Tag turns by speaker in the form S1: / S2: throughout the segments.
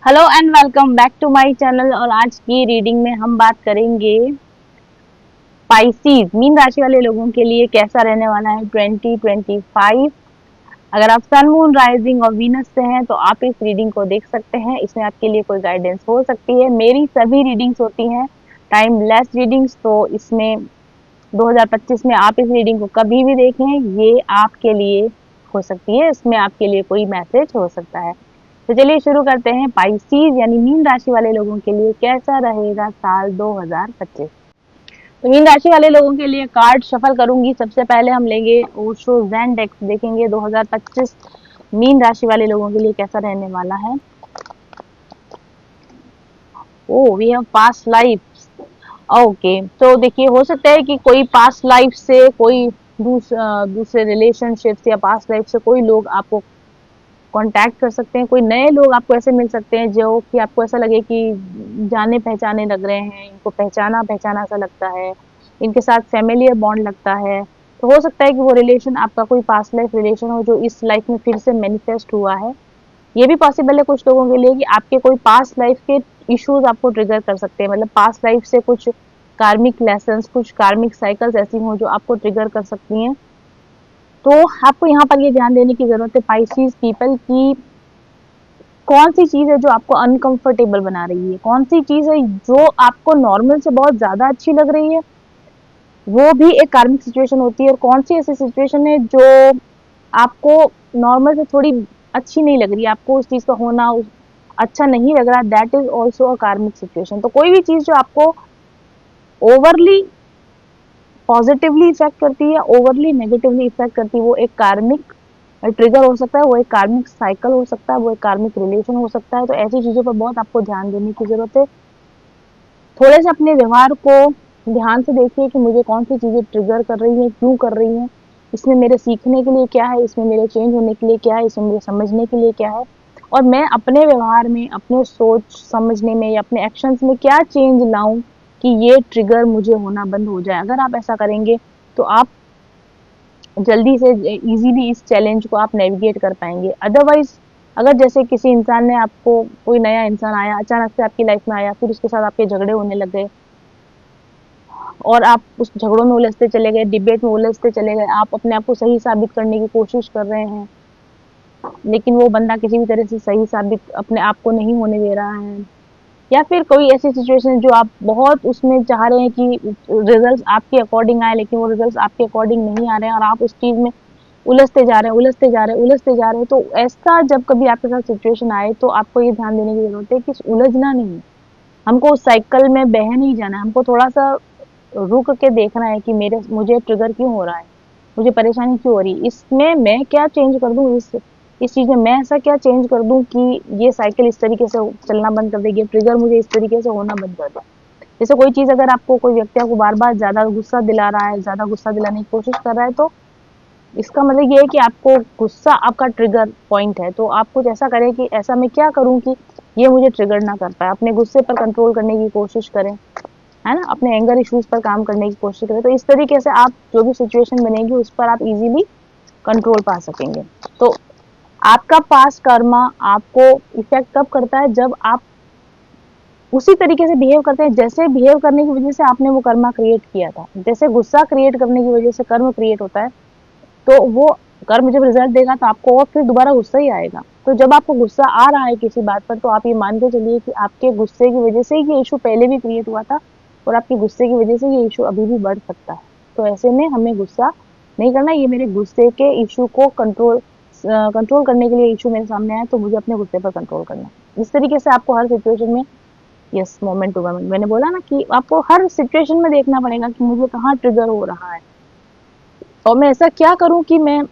S1: Hello and welcome back to my channel. और आज की रीडिंग में हम बात करेंगे स्पाइसीज मीन राशि वाले लोगों के लिए कैसा रहने वाला है 2025। अगर आप सन मून राइजिंग और वीनस से हैं तो आप इस रीडिंग को देख सकते हैं। इसमें आपके लिए कोई गाइडेंस हो सकती है। मेरी सभी रीडिंग्स होती हैं टाइम लेस रीडिंग्स, तो इसमें 2025 में आप इस रीडिंग को कभी भी देखें, ये आपके लिए हो सकती है। इसमें आपके लिए कोई मैसेज हो सकता है। तो चलिए शुरू करते हैं। पाइसेस यानी मीन राशि वाले लोगों के लिए कैसा रहेगा साल 2025। तो मीन राशि वाले लोगों के लिए कार्ड शफल करूंगी। सबसे पहले हम लेंगे ओशो ज़ेन डेक, देखेंगे 2025 मीन राशि वाले लोगों के लिए कैसा रहने वाला है। Oh we have past life. Okay, तो देखिए हो सकता है कि कोई पास्ट लाइफ से कोई दूसरे रिलेशनशिप या पास्ट लाइफ से कोई लोग आपको कांटेक्ट कर सकते हैं। कोई नए लोग आपको ऐसे मिल सकते हैं जो कि आपको ऐसा लगे कि जाने पहचाने लग रहे हैं, इनको पहचाना पहचाना सा लगता है, इनके साथ फैमिलियर बॉन्ड लगता है। तो हो सकता है कि वो रिलेशन आपका कोई पास्ट लाइफ रिलेशन हो जो इस लाइफ में फिर से मैनिफेस्ट हुआ है। ये भी पॉसिबल है कुछ लोगों के लिए कि आपके कोई पास्ट लाइफ के इश्यूज आपको ट्रिगर कर सकते हैं। मतलब पास्ट लाइफ से कुछ कार्मिक लेसन्स, कुछ कार्मिक साइकिल्स ऐसी हो जो आपको ट्रिगर कर सकती हैं। तो आपको यहाँ पर ये ध्यान देने की जरूरत है पाइसेस पीपल की, कौन सी चीज है जो आपको अनकंफर्टेबल बना रही है, कौन सी चीज है जो आपको नॉर्मल से बहुत ज्यादा अच्छी लग रही है, वो भी एक कार्मिक सिचुएशन होती है। और कौन सी ऐसी सिचुएशन है जो आपको नॉर्मल से थोड़ी अच्छी नहीं लग रही है, आपको उस चीज का होना अच्छा नहीं लग रहा, दैट इज ऑल्सो अ कार्मिक सिचुएशन। तो कोई भी चीज जो आपको ओवरली पॉजिटिवली इफेक्ट करती है, ओवरली नेगेटिवली इफेक्ट करती है, वो एक कार्मिक ट्रिगर हो सकता है, वो एक कार्मिक साइकिल हो सकता है, वो एक कार्मिक रिलेशन हो सकता है। तो ऐसी चीजों पर बहुत आपको ध्यान देने की जरूरत है। थोड़े से अपने व्यवहार को ध्यान से देखिए कि मुझे कौन सी चीजें ट्रिगर कर रही हैं, क्यों कर रही हैं, इसमें मेरे सीखने के लिए क्या है, इसमें मेरे चेंज होने के लिए क्या है, इसमें मेरे समझने के लिए क्या है, और मैं अपने व्यवहार में, अपने सोच समझने में या अपने एक्शंस में क्या चेंज लाऊं कि ये ट्रिगर मुझे होना बंद हो जाए। अगर आप ऐसा करेंगे तो आप जल्दी से इजीली इस चैलेंज को आप नेविगेट कर पाएंगे। अदरवाइज अगर जैसे किसी इंसान ने आपको, कोई नया इंसान आया अचानक से आपकी लाइफ में आया, फिर उसके साथ आपके झगड़े होने लग गए और आप उस झगड़ों में उलझते चले गए, डिबेट में उलझते चले गए, आप अपने आप को सही साबित करने की कोशिश कर रहे हैं, लेकिन वो बंदा किसी भी तरह से सही साबित अपने आप को नहीं होने दे रहा है। या फिर कोई ऐसी सिचुएशन जो आप बहुत उसमें चाह रहे हैं कि रिजल्ट्स आपके अकॉर्डिंग आए, लेकिन वो रिजल्ट्स आपके अकॉर्डिंग नहीं आ रहे हैं और आप उस चीज में उलझते जा रहे हैं, उलझते जा रहे हैं, उलझते जा रहे हैं। तो ऐसा जब कभी आपके साथ सिचुएशन आए तो आपको ये ध्यान देने की जरूरत है कि उलझना नहीं, हमको उस साइकिल में बह नहीं जाना है। हमको थोड़ा सा रुक के देखना है कि मेरे मुझे ट्रिगर क्यों हो रहा है, मुझे परेशानी क्यों हो रही है, इसमें मैं क्या चेंज कर दूं, इस चीज में मैं ऐसा क्या चेंज कर दूं कि ये साइकिल इस तरीके से चलना बंद कर देगी, ट्रिगर मुझे इस तरीके से होना बंद कर दे। जैसे कोई चीज अगर आपको, कोई व्यक्ति आपको बार बार ज्यादा गुस्सा दिला रहा है, ज्यादा गुस्सा दिलाने की कोशिश कर रहा है, तो इसका मतलब ये है कि आपको गुस्सा आपका ट्रिगर पॉइंट है। तो आप कुछ ऐसा करें कि ऐसा मैं क्या करूं कि ये मुझे ट्रिगर ना कर पाए। अपने गुस्से पर कंट्रोल करने की कोशिश करें, है ना, अपने एंगर इश्यूज पर काम करने की कोशिश करें। तो इस तरीके से आप जो भी सिचुएशन बनेगी उस पर आप इजीली कंट्रोल पा सकेंगे। तो आपका पास्ट कर्मा आपको इफेक्ट कब करता है, जब आप उसी तरीके से बिहेव करते हैं जैसे बिहेव करने की वजह से आपने वो कर्मा क्रिएट किया था। जैसे गुस्सा क्रिएट करने की वजह से कर्म क्रिएट होता है, तो वो कर्म जब रिजल्ट देगा तो आपको और फिर दोबारा गुस्सा ही आएगा। तो जब आपको गुस्सा आ रहा है किसी बात पर, तो आप ये मान के चलिए कि आपके गुस्से की वजह से ये इशू पहले भी क्रिएट हुआ था और आपके गुस्से की वजह से ये इशू अभी भी बढ़ सकता है। तो ऐसे में हमें गुस्सा नहीं करना। ये मेरे गुस्से के इशू को कंट्रोल करने के लिए इशू मेरे सामने आया, तो मुझे अपने गुस्से पर कंट्रोल करना है। इस तरीके से आपको हर सिचुएशन में, यस, मोमेंट टू मोमेंट, मैंने बोला ना कि आपको हर सिचुएशन में देखना पड़ेगा कि मुझे कहाँ ट्रिगर हो रहा है और मैं ऐसा क्या करूं कि मैं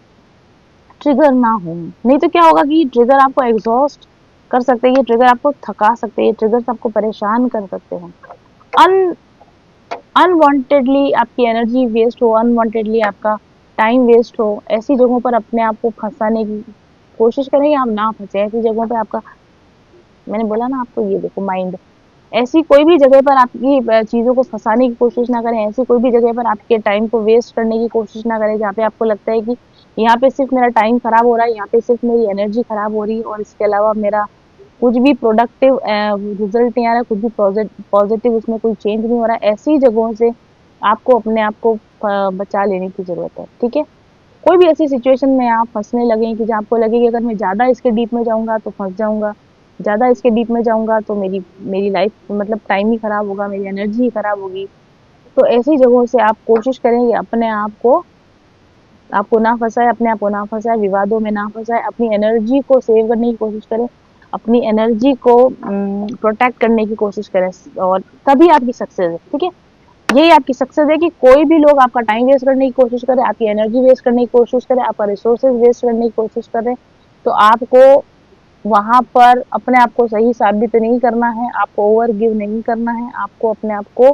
S1: ट्रिगर ना हूं। नहीं तो क्या होगा कि ये ट्रिगर आपको एग्जॉस्ट कर सकते हैं, ये ट्रिगर आपको थका सकते हैं, ये ट्रिगर्स आपको परेशान कर सकते हैं। अन अनवांटेडली आपकी एनर्जी वेस्ट हो, अनवांटेडली आपका टाइम वेस्ट हो, ऐसी जगहों पर अपने आप को फंसाने की कोशिश करें, आप ना फंसे ऐसी जगहों पर। आपका, मैंने बोला ना आपको, ये देखो माइंड, ऐसी कोई भी जगह पर आपकी चीज़ों को फँसाने की कोशिश ना करें, ऐसी कोई भी जगह पर आपके टाइम को वेस्ट करने की कोशिश ना करें, जहाँ पे आपको लगता है कि यहाँ पे सिर्फ़ मेरा टाइम खराब हो रहा है, यहाँ पे सिर्फ़ मेरी एनर्जी खराब हो रही है और इसके अलावा मेरा कुछ भी प्रोडक्टिव रिजल्ट नहीं आ रहा है, कुछ भी पॉजिटिव उसमें कोई चेंज नहीं हो रहा है, ऐसी जगहों से आपको अपने आप को बचा लेने की जरूरत है। ठीक है, कोई भी ऐसी सिचुएशन में आप फंसने लगे कि जहाँ आपको लगे कि अगर मैं ज्यादा इसके डीप में जाऊंगा तो फंस जाऊंगा, ज्यादा इसके डीप में जाऊंगा तो मेरी मेरी लाइफ मतलब टाइम ही खराब होगा, मेरी एनर्जी ही खराब होगी, तो ऐसी जगहों से आप कोशिश करें कि अपने आप को आपको ना फंसाए, अपने आप को ना फंसाए, विवादों में ना फंसाए, अपनी एनर्जी को सेव करने की कोशिश करें, अपनी एनर्जी को प्रोटेक्ट करने की कोशिश करें, और तभी आपकी सक्सेस है। ठीक है, यही आपकी सक्सेस है कि कोई भी लोग आपका टाइम वेस्ट करने की कोशिश करे, आपकी एनर्जी वेस्ट करने की कोशिश करे, आपका रिसोर्सेज वेस्ट करने की कोशिश करे, तो आपको वहां पर अपने आप को सही साबित नहीं करना है, आपको ओवर गिव नहीं करना है, आपको अपने आप को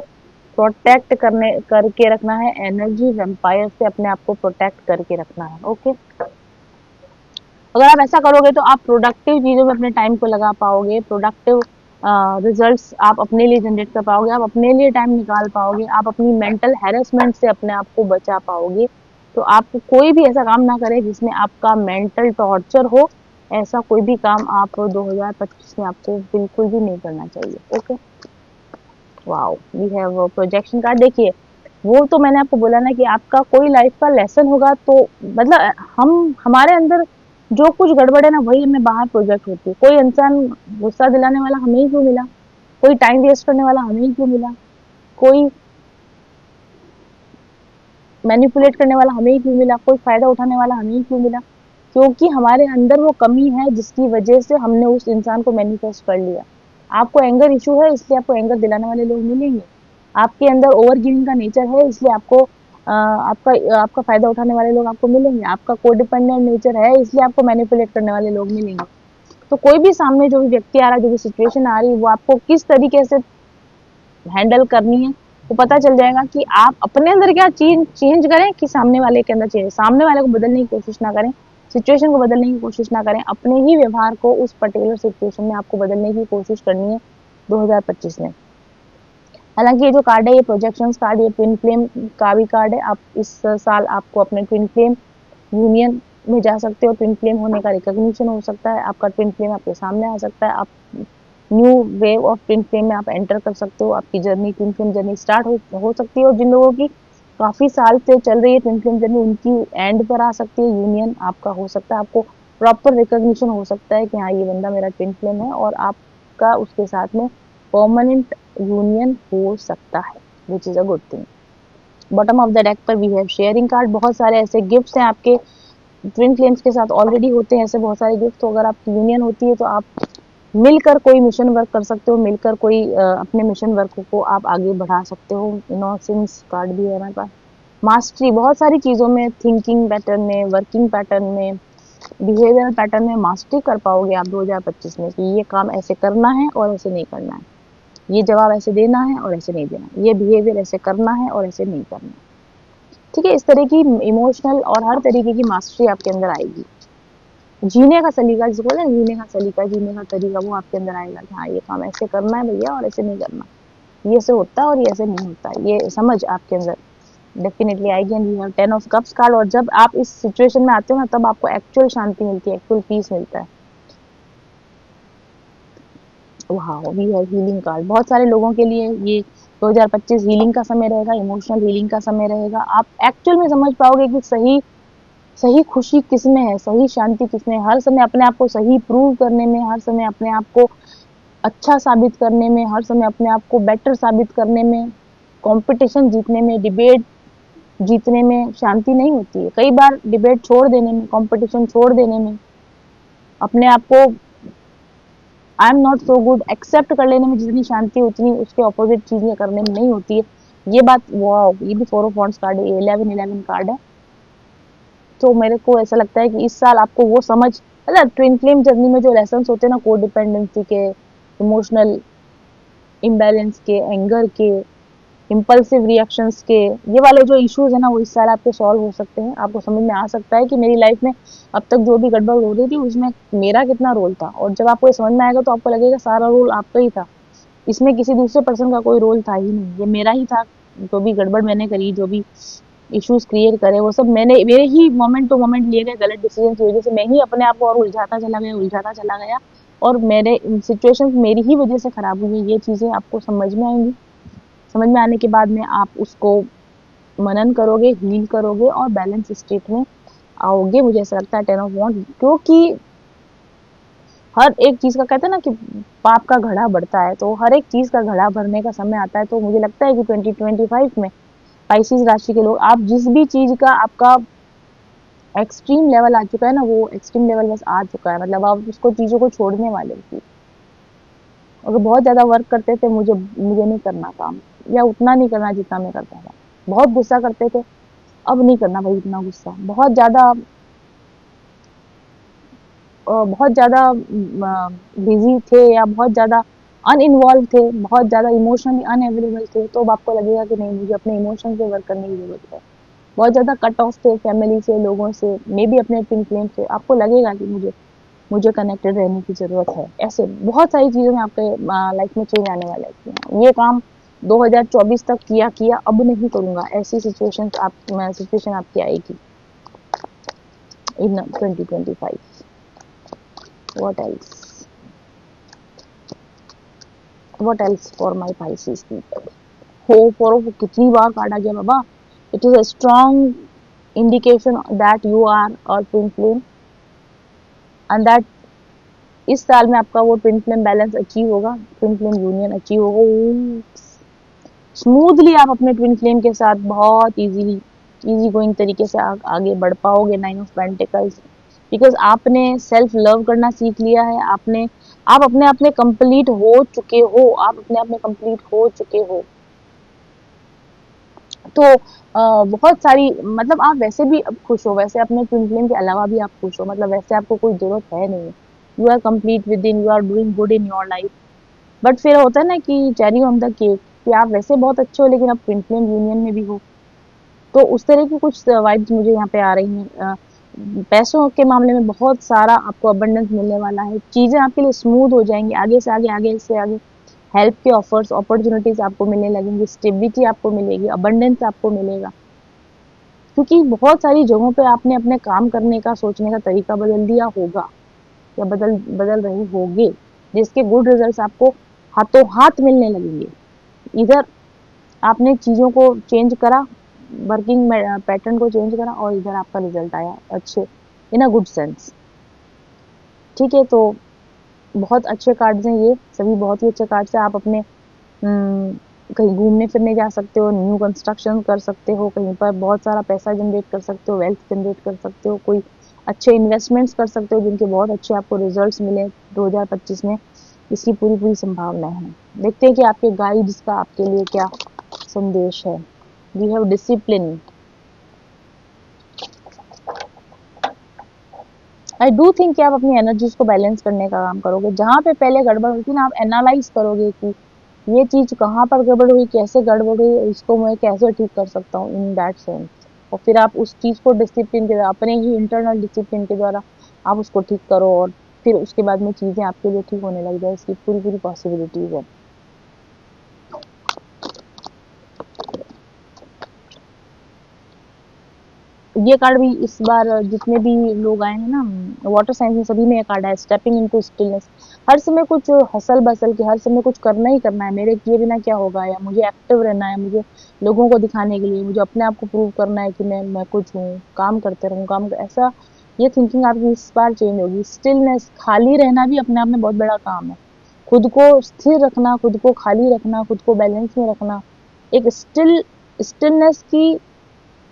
S1: प्रोटेक्ट करने करके रखना है, एनर्जी वेम्पायर से अपने आप को प्रोटेक्ट करके रखना है। ओके, अगर आप ऐसा करोगे तो आप प्रोडक्टिव चीजों में अपने टाइम को लगा पाओगे, प्रोडक्टिव रिजल्ट्स आप अपने लिए जनरेट कर पाओगे, आप अपने लिए टाइम निकाल पाओगे, आप अपनी मेंटल हैरेसमेंट से अपने आप को बचा पाओगे। तो आप कोई भी ऐसा काम ना करें जिसमें आपका मेंटल टॉर्चर हो, ऐसा कोई भी काम आप 2025 में आपको बिल्कुल भी नहीं करना चाहिए। Okay, wow, we have projection card. देखिए, वो तो मैंने आपको बोला ना कि आपका कोई लाइफ का लेसन होगा, तो मतलब हम हमारे अंदर जो कुछ गड़बड़ है ना वही हमें बाहर प्रोजेक्ट होती है। कोई इंसान गुस्सा दिलाने वाला हमें ही क्यों मिला, कोई टाइम वेस्ट करने वाला हमें ही क्यों मिला, कोई मैनिपुलेट करने वाला हमें ही क्यों मिला, कोई फायदा उठाने वाला हमें ही क्यों मिला, क्योंकि हमारे अंदर वो कमी है जिसकी वजह से हमने उस इंसान को मैनिफेस्ट कर लिया। आपको एंगर इशू है इसलिए आपको एंगर दिलाने वाले लोग मिलेंगे, आपके अंदर ओवर गिविंग का नेचर है इसलिए आपको आपका आपका फायदा उठाने वाले लोग आपको मिलेंगे, आपका कोडिपेंडेंट नेचर है इसलिए आपको मैनिपुलेट करने वाले लोग मिलेंगे। तो कोई भी सामने जो भी व्यक्ति आ रहा है, जो भी सिचुएशन आ रही है, वो आपको किस तरीके से हैंडल करनी है, तो पता चल जाएगा कि आप अपने अंदर क्या चीज चेंज करें कि सामने वाले के अंदर चेंज। सामने वाले को बदलने की कोशिश ना करें, सिचुएशन को बदलने की कोशिश ना करें, अपने ही व्यवहार को उस पर्टिकुलर सिचुएशन में आपको बदलने की कोशिश करनी है 2025 में। हालांकि ये जो कार्ड है ये प्रोजेक्शंस कार्ड, ये ट्विन फ्लेम का भी कार्ड है। आप इस साल आपको अपने ट्विन फ्लेम यूनियन में जा सकते हो, ट्विन फ्लेम होने का रिकॉग्निशन हो सकता है, आपका ट्विन फ्लेम आपके सामने आ सकता है, आप new wave of twin flame में आप एंटर कर सकते हो, आपकी journey twin flame journey start हो सकती है। और जिन लोगों की काफी साल से चल रही है ट्विन फ्लेम जर्नी, उनकी एंड पर आ सकती है, यूनियन आपका हो सकता है, आपको प्रॉपर रिकॉग्निशन हो सकता है कि हाँ ये बंदा मेरा ट्विन फ्लेम है, और आपका उसके साथ में परमानेंट यूनियन हो सकता है, which is a good thing. Bottom of the deck पर वी हैव शेयरिंग कार्ड। बहुत सारे ऐसे गिफ्ट्स हैं आपके ट्विन फ्लेम्स के साथ ऑलरेडी होते हैं ऐसे बहुत सारे गिफ्ट, तो अगर आपकी यूनियन होती है तो आप मिलकर कोई मिशन वर्क कर सकते हो, मिलकर कोई अपने मिशन वर्क को आप आगे बढ़ा सकते हो। इनोसेंस कार्ड भी है हमारे पास। मास्टरी, बहुत सारी चीज़ों में, थिंकिंग पैटर्न में, वर्किंग पैटर्न में, बिहेवियर पैटर्न में मास्टरी कर पाओगे आप 2025 में कि ये काम ऐसे करना है और ऐसे नहीं करना है, ये जवाब ऐसे देना है और ऐसे नहीं देना है, ये बिहेवियर ऐसे करना है और ऐसे नहीं करना है। ठीक है, इस तरह की इमोशनल और हर तरीके की मास्टरी आपके अंदर आएगी। जीने का सलीका, जिसको बोलते हैं जीने का सलीका, जीने का तरीका, वो आपके अंदर आएगा कि हाँ ये काम ऐसे करना है भैया और ऐसे नहीं करना, ये ऐसे होता है और ये ऐसे नहीं होता है, ये समझ आपके अंदर डेफिनेटली आएगी। And you have 10 of cups card, और जब आप इस सिचुएशन में आते हो ना तब आपको एक्चुअल शांति मिलती है, एक्चुअल पीस मिलता है। वाह, वी हैव हीलिंग कार्ड। बहुत सारे लोगों के लिए ये 2025 हीलिंग का समय रहेगा, इमोशनल हीलिंग का समय रहेगा। आप एक्चुअल में समझ पाओगे कि सही सही खुशी किसमें है, सही शांति किसमें है। हर समय अपने आप को सही प्रूव करने में, हर समय अपने आप को अच्छा साबित करने में, हर समय अपने आप को बेटर साबित करने में, कंपटीशन जीतने में, डिबेट जीतने में शांति नहीं होती है। कई बार डिबेट छोड़ देने में, कंपटीशन छोड़ देने में, अपने आप को I am not so good accept कर लेने में जितनी शांति उतनी उसके ऑपोजिट चीजें करने में नहीं होती है। ये बात, वाओ, ये भी 4 ऑफ वॉन्ड्स कार्ड है, 11 कार्ड है। तो मेरे को ऐसा लगता है कि इस साल आपको वो समझ, मतलब ट्विन फ्लेम जर्नी में जो लेसन होते हैं ना, कोड डिपेंडेंसी के, इमोशनल इम्बैलेंस के, एंगर के, इम्पल्सिव रिएक्शंस के, ये वाले जो इश्यूज है ना वो इस साल आपके सॉल्व हो सकते हैं। आपको समझ में आ सकता है कि मेरी लाइफ में अब तक जो भी गड़बड़ हो रही थी उसमें मेरा कितना रोल था, और जब आपको ये समझ में आएगा तो आपको लगेगा सारा रोल आपका ही था, इसमें किसी दूसरे पर्सन का कोई रोल था ही नहीं, ये मेरा ही था। जो भी गड़बड़ मैंने करी, जो भी इश्यूज क्रिएट करे, वो सब मेरे ही मोमेंट टू मोमेंट लिए गए गलत डिसीजन की वजह से मैं ही अपने आप को और उलझाता चला गया, उलझाता चला गया। और मेरे सिचुएशंस मेरी ही वजह से खराब हुई है, ये चीज़ें आपको समझ में आएंगी। समझ में आने के बाद में आप उसको मनन करोगे, हील करोगे और बैलेंस स्टेट में आओगे। मुझे ऐसा लगता है 10 ऑफ वॉन्ड, क्योंकि हर एक चीज़ का कहते हैं ना कि पाप का घड़ा बढ़ता है, तो हर एक चीज़ का घड़ा भरने का समय आता है। तो मुझे लगता है कि 2025 में स्पाइसिस राशि के लोग, आप जिस भी चीज़ का आपका एक्सट्रीम लेवल आ चुका है ना, वो एक्सट्रीम लेवल बस आ चुका है, मतलब आप उसको चीज़ों को छोड़ने वाले हो। अगर बहुत ज़्यादा वर्क करते थे, मुझे मुझे नहीं करना काम, या उतना नहीं करना जितना मैं करता था। बहुत गुस्सा करते थे, अब नहीं करना भाई इतना गुस्सा। बहुत ज़्यादा बिजी थे या बहुत ज़्यादा अनइन्वॉल्व थे, बहुत ज़्यादा इमोशनली अनअवेलेबल थे, तो अब आपको लगेगा कि नहीं, मुझे अपने इमोशन पे वर्क करने की ज़रूरत है। बहुत ज़्यादा कट ऑफ थे फैमिली से, लोगों से, मे बी अपने ट्विन फ्लेम से, आपको लगेगा कि मुझे मुझे कनेक्टेड रहने की ज़रूरत है। ऐसे बहुत सारी चीज़ों में आपके लाइफ में चेंज आने वाला है कि ये काम 2024 तक किया, अब नहीं करूँगा। ऐसी सिचुएशन आपकी आएगी in 2025। What else, what else for my Pisces people. हो कितनी बार काटा गया बाबा। It is a strong indication that you are a twin flame, and that इस साल में आपका वो ट्विन फ्लेम बैलेंस अचीव होगा, ट्विन फ्लेम यूनियन अचीव होगा स्मूथली। आप अपने ट्विन फ्लेम के साथ बहुत इजी गोइंग तरीके से आगे बढ़ पाओगे। 9 ऑफ पेंटिकल्स, बिकॉज आपने सेल्फ लव करना सीख लिया है। आप अपने आप में कंप्लीट हो चुके हो, आप अपने आप में कंप्लीट हो चुके हो। तो बहुत सारी, मतलब आप वैसे भी अब खुश हो, वैसे अपने ट्विन फ्लेम के अलावा भी आप खुश हो, मतलब वैसे आपको कोई जरूरत है नहीं। You are complete within, you are doing good in your life. But फिर होता है ना कि चेरी ऑन द केक, कि आप वैसे बहुत अच्छे हो लेकिन आप ट्विन फ्लेम यूनियन में भी हो। तो उस तरह की कुछ वाइब्स मुझे यहाँ पे आ रही हैं। पैसों के मामले में बहुत सारा आपको अबंडेंस मिलने वाला है, चीजें आपके लिए स्मूथ हो जाएंगी, आगे से आगे, आगे से आगे हेल्प के ऑफर्स, अपॉर्चुनिटीज आपको मिलने लगेंगी, स्टेबिलिटी आपको मिलेगी, अबंडेंस आपको मिलेगा। क्योंकि बहुत सारी जगहों पे आपने अपने काम करने का, सोचने का तरीका बदल दिया होगा, या बदल बदल रहे होगे, जिसके गुड रिजल्ट्स आपको हाथों हाथ मिलने लगेंगे। इधर आपने चीज़ों को चेंज करा, वर्किंग पैटर्न को चेंज करा, और इधर आपका रिजल्ट आया अच्छे, इन अ गुड सेंस। ठीक है, तो बहुत अच्छे कार्ड्स हैं ये सभी, बहुत ही अच्छे कार्ड्स हैं। आप अपने कहीं घूमने फिरने जा सकते हो, न्यू कंस्ट्रक्शन कर सकते हो, कहीं पर बहुत सारा पैसा जनरेट कर सकते हो, वेल्थ जनरेट कर सकते हो, कोई अच्छे इन्वेस्टमेंट्स कर सकते हो जिनके बहुत अच्छे आपको रिजल्ट्स मिले 2025 में। इसकी पूरी पूरी संभावना है। देखते हैं कि आपके गाइड्स का आपके लिए क्या संदेश है। We have discipline. I do think कि आप अपनी एनर्जीज को बैलेंस करने का काम करोगे। जहाँ पे पहले गड़बड़ हुई थी ना, आप एनालाइज करोगे कि ये चीज कहाँ पर गड़बड़ हुई, कैसे गड़बड़ हुई, इसको मैं कैसे ठीक कर सकता हूँ, इन दैट सेंस। और फिर आप उस चीज को डिसिप्लिन के द्वारा, अपने ही इंटरनल डिसिप्लिन के द्वारा आप उसको ठीक करो, और फिर उसके बाद में चीजें आपके लिए ठीक होने लग जाए। इसकी पूरी पूरी पॉसिबिलिटीज है। ये कार्ड भी इस बार जितने भी लोग आए हैं ना वाटर साइंस में, सभी में ये कार्ड है, स्टेपिंग इनटू स्टिलनेस। हर समय कुछ हसल बसल के, हर समय कुछ करना ही करना है, मेरे किए बिना क्या होगा, या मुझे एक्टिव रहना है, मुझे लोगों को दिखाने के लिए, मुझे अपने आप को प्रूव करना है कि मैं कुछ हूँ, काम करते रहूँ, ऐसा ये थिंकिंग आपकी इस बार चेंज होगी। स्टिलनेस, खाली रहना भी अपने आप में बहुत बड़ा काम है। खुद को स्थिर रखना, खुद को खाली रखना, खुद को बैलेंस में रखना, एक स्टिलनेस की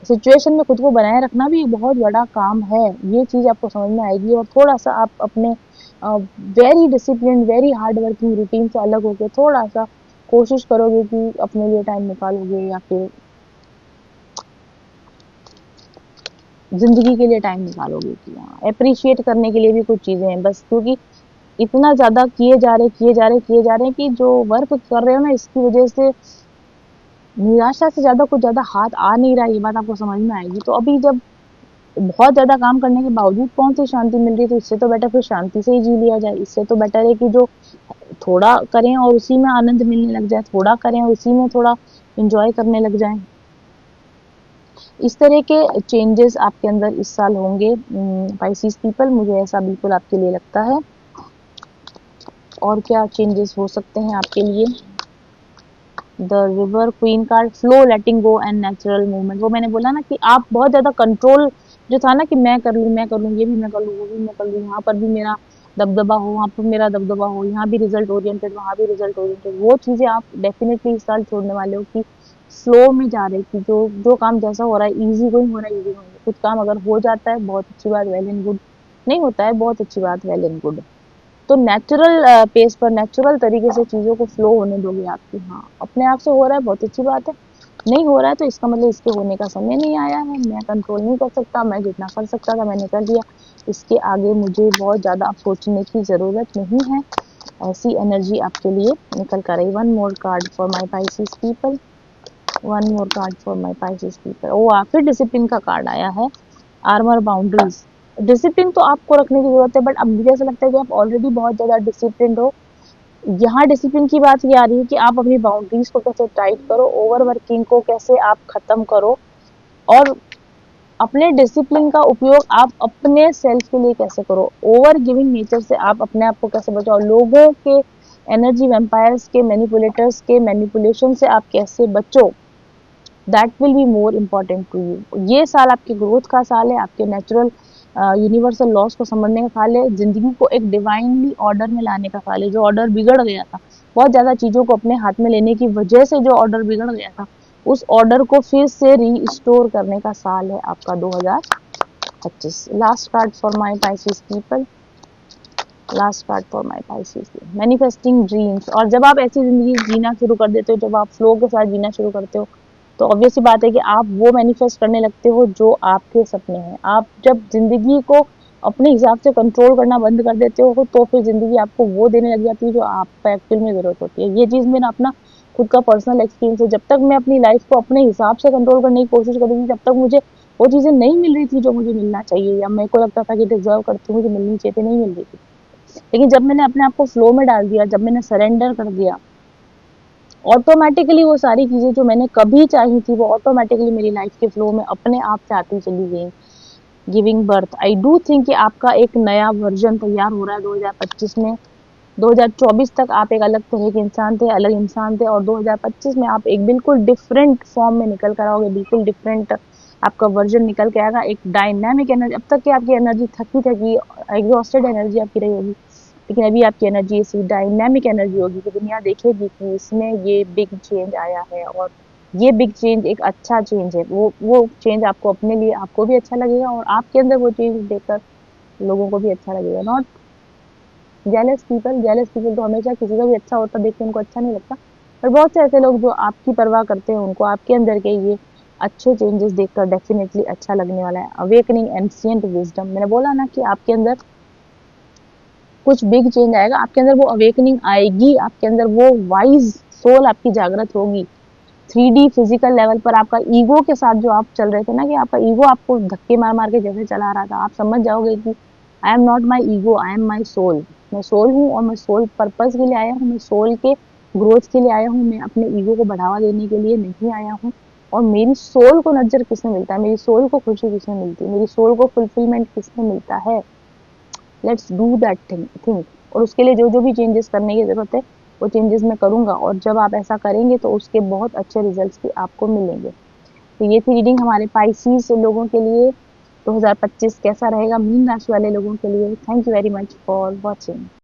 S1: सिचुएशन में खुद को बनाए रखना भी एक बहुत बड़ा काम है। ये चीज़ आपको समझ में आएगी, और थोड़ा-सा आप अपने very discipline, very hard working routine से अलग होके थोड़ा-सा कोशिश करोगे कि अपने लिए टाइम निकालोगे, या फिर ज़िंदगी के लिए टाइम निकालोगे, कि हाँ, एप्रिशिएट करने के लिए भी कुछ चीज़ें हैं बस। क्योंकि इतना ज़्यादा किए जा रहे हैं कि जो वर्क कर रहे हो ना, इसकी वजह से निराशा से ज़्यादा कुछ ज़्यादा हाथ आ नहीं रहा है, ये बात आपको समझ में आएगी। तो अभी जब बहुत ज़्यादा काम करने के बावजूद कौन सी शांति मिल रही है, तो इससे तो बेटर फिर शांति से ही जी लिया जाए। इससे तो बेटर है कि जो थोड़ा करें और उसी में आनंद मिलने लग जाए, थोड़ा करें और उसी में थोड़ा एंजॉय करने लग जाएं। इस तरह के चेंजेस आपके अंदर इस साल होंगे, स्पाइसिस पीपल, मुझे ऐसा बिल्कुल आपके लिए लगता है। और क्या चेंजेस हो सकते हैं आपके लिए? The river queen card, flow, letting go and natural movement. वो मैंने बोला ना कि आप बहुत ज्यादा कंट्रोल जो था ना कि मैं कर लूँ, मैं कर लूँ, ये भी मैं कर लूँ, वो भी मैं कर लूँ, यहाँ पर भी मेरा दबदबा हो, वहाँ पर मेरा दबदबा हो, यहाँ भी रिजल्ट ओरिएंटेड, वहाँ भी रिजल्ट ओरिएंटेड, वो चीजें आप डेफिनेटली इस साल छोड़ने वाले हो कि फ्लो में जा रहे कि जो जो काम जैसा हो रहा है इजी गोइंग हो रहा है, इजी गोइंग। कुछ काम अगर हो जाता है बहुत अच्छी बात, वेल एंड गुड, नहीं होता है बहुत अच्छी बात, वेल एंड गुड। तो नेचुरल पेस पर नेचुरल तरीके से चीज़ों को फ्लो होने दोगे आपकी। हाँ, अपने आप से हो रहा है बहुत अच्छी बात है, नहीं हो रहा है तो इसका मतलब इसके होने का समय नहीं आया है, मैं कंट्रोल नहीं कर सकता, मैं जितना कर सकता था मैंने कर लिया, इसके आगे मुझे बहुत ज़्यादा अब सोचने की ज़रूरत नहीं है। ऐसी एनर्जी आपके लिए निकल कर रही। One more card for my Pisces people, one more card for my Pisces people. ओ फिर डिसिप्लिन का कार्ड आया है, आर्मर बाउंड्रीज। डिसिप्लिन तो आपको रखने की जरूरत है, बट अब मुझे ऐसा लगता है कि आप ऑलरेडी बहुत ज्यादा डिसिप्लिन हो। यहाँ डिसिप्लिन की बात ये आ रही है कि आप अपनी बाउंड्रीज को कैसे टाइट करो, ओवर वर्किंग को कैसे आप खत्म करो, और अपने डिसिप्लिन का उपयोग आप अपने सेल्फ के लिए कैसे करो। ओवर गिविंग नेचर से आप अपने आप को कैसे बचाओ, लोगों के एनर्जी वैम्पायर्स के मैनिपुलेटर्स के मैनिपुलेशन से आप कैसे बचो, that will be more important to you. ये साल आपके ग्रोथ का साल है, आपके नेचुरल यूनिवर्सल लॉस को समझने का साल है, जिंदगी को एक डिवाइनली ऑर्डर में लाने का साल है। जो ऑर्डर बिगड़ गया था, बहुत ज्यादा चीजों को अपने हाथ में लेने की वजह से जो ऑर्डर बिगड़ गया था, उस ऑर्डर को फिर से रीस्टोर करने का साल है आपका 2025। Last card for my Pisces people, last card for my Pisces, manifesting dreams. और जब आप ऐसी जिंदगी जीना शुरू कर देते हो, जब आप फ्लो के साथ जीना शुरू करते हो, तो ऑब्वियस सी बात है कि आप वो मैनिफेस्ट करने लगते हो जो आपके सपने हैं। आप जब जिंदगी को अपने हिसाब से कंट्रोल करना बंद कर देते हो, तो फिर जिंदगी आपको वो देने लग जाती है जो आपको एक्चुअल में जरूरत होती है। ये चीज मेरा अपना खुद का पर्सनल एक्सपीरियंस है। जब तक मैं अपनी लाइफ को अपने हिसाब से कंट्रोल करने की कोशिश कर रही थी, जब तक मुझे वो चीजें नहीं मिल रही थी जो मुझे मिलना चाहिए, या मेरे को लगता था कि डिजर्व करती हूँ, मुझे मिलनी चाहिए थी, नहीं मिल रही थी। लेकिन जब मैंने अपने आप को फ्लो में डाल दिया, जब मैंने सरेंडर कर दिया, ऑटोमेटिकली वो सारी चीजें जो मैंने कभी चाही थी वो ऑटोमेटिकली मेरी लाइफ के फ्लो में अपने आप से आती चली गई। Giving birth, I do think कि आपका एक नया वर्जन तैयार हो रहा है 2025 में। 2024 तक आप एक अलग तरह के इंसान थे, अलग इंसान थे, और 2025 में आप एक बिल्कुल डिफरेंट फॉर्म में निकल कर आओगे, बिल्कुल डिफरेंट आपका वर्जन निकल के आएगा। एक डायनामिक एनर्जी, अब तक की आपकी एनर्जी थकी थकी एग्जॉस्टेड एनर्जी आपकी रही होगी, लेकिन अभी आपकी एनर्जी ऐसी डायनामिक एनर्जी होगी कि दुनिया देखेगी कि इसमें ये बिग चेंज आया है, और ये बिग चेंज एक अच्छा चेंज है। वो चेंज आपको अपने लिए, आपको भी अच्छा लगेगा, और आपके अंदर वो चेंज देखकर लोगों को भी अच्छा लगेगा। Not jealous people, jealous people तो हमेशा किसी का भी अच्छा होता देख के उनको अच्छा नहीं लगता, पर बहुत से ऐसे लोग जो आपकी परवाह करते हैं, उनको आपके अंदर के ये अच्छे चेंजेस देखकर डेफिनेटली अच्छा लगने वाला है। अवेकनिंग एंशिएंट विजडम, मैंने बोला ना कि आपके अंदर कुछ बिग चेंज आएगा, आपके अंदर वो अवेकनिंग आएगी, आपके अंदर वो वाइज सोल आपकी जागृत होगी। 3D फिजिकल लेवल पर आपका ईगो के साथ जो आप चल रहे थे ना, कि आपका ईगो आपको धक्के मार मार के जैसे चला रहा था, आप समझ जाओगे कि I am not my ego, I am my soul. मैं सोल हूँ, और मैं सोल पर्पज के लिए आया हूँ, मैं सोल के ग्रोथ के लिए आया हूँ, मैं अपने ईगो को बढ़ावा देने के लिए नहीं आया हूँ। और मेरी सोल को नजर किसमें मिलता है, मेरी सोल को खुशी किसमें मिलती है, मेरी सोल को फुलफिलमेंट किसमें मिलता है। Let's do that thing. और उसके लिए जो जो भी चेंजेस करने की जरूरत है, वो चेंजेस मैं करूंगा, और जब आप ऐसा करेंगे तो उसके बहुत अच्छे रिजल्ट्स भी आपको मिलेंगे। तो ये थी रीडिंग हमारे पाइसीज लोगों के लिए। 2025 कैसा रहेगा मीन राशि वाले लोगों के लिए। Thank you very much for watching.